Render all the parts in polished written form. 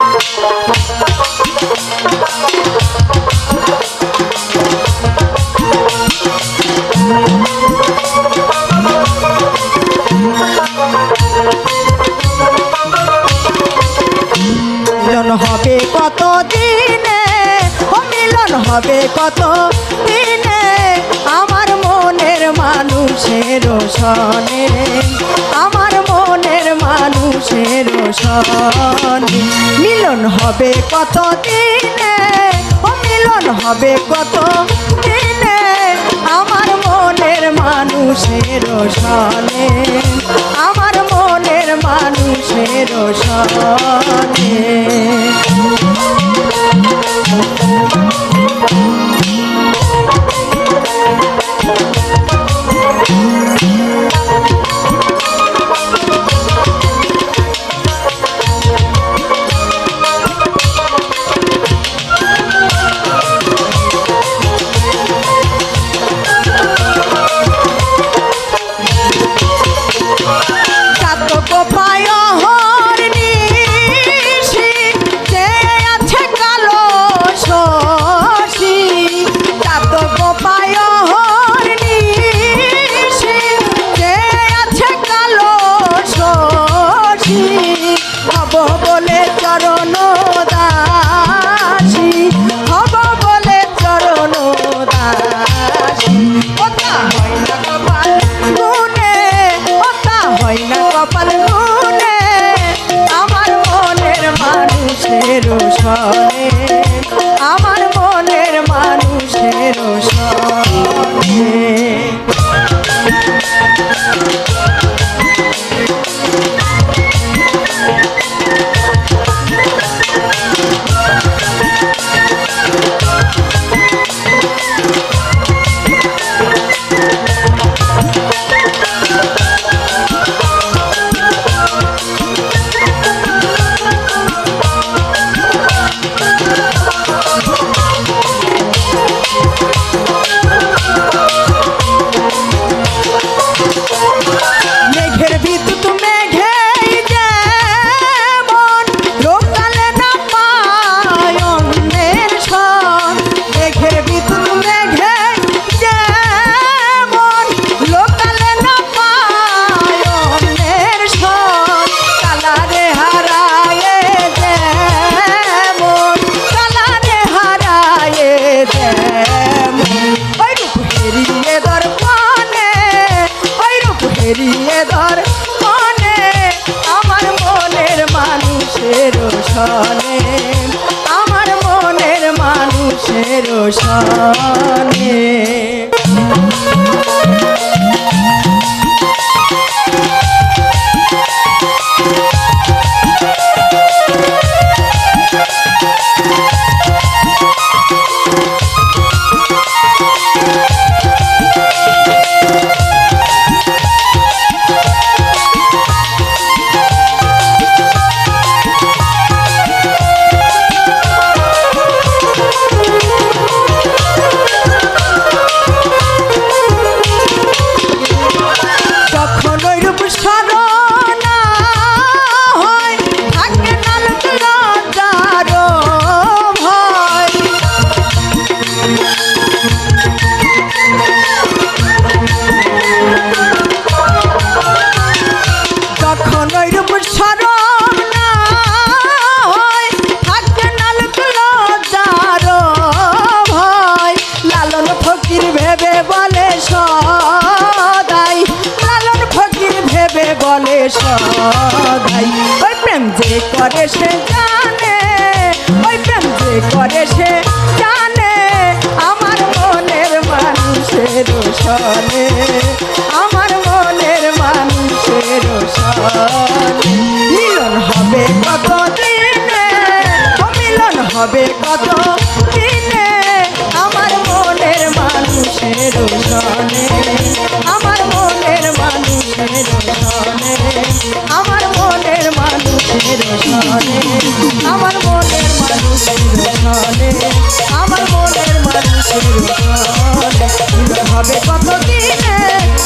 মিলন হবে কত দিনে, ও মিলন হবে কত দিনে, আমার মনের মানুষের সনে, আমার মনের মানুষের সনে। মিলন হবে কত দিনে, ও মিলন হবে কত দিনে, আমার মনের মানুষের সনে, আমার মনের মানুষের সনে। আমার মনের মানুষের সনে। আমার মনের মানুষের সনে, আমার মনের মানুষের সনে। সদাই ওই প্রেম যে করে সে জানে, ওই প্রেম যে করে সে জানে, আমার মনের মানুষের সনে, আমার মনের মানুষের সনে। মিলন হবে কত দিনে, ও মিলন হবে কত দিনে, আমার মনের মানুষের সনে, আমার মনের মানুষের সনে, আমার মনের মানুষের সনে, আমার মনের মানুষের সনে, আমার মনের মানুষের সনে। মিলন হবে কত দিনে,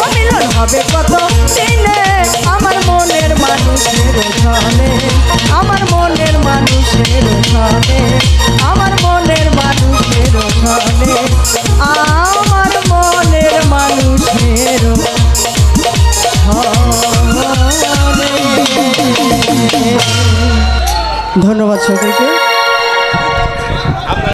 ও মিলন হবে কত দিনে, আমার মনের মানুষের ধনে, আমার মনের মানুষের ধনে, আমার মনের মানুষের ধনে, আমার মনের মানুষের ধনে। ধন্যবাদ সকলকে।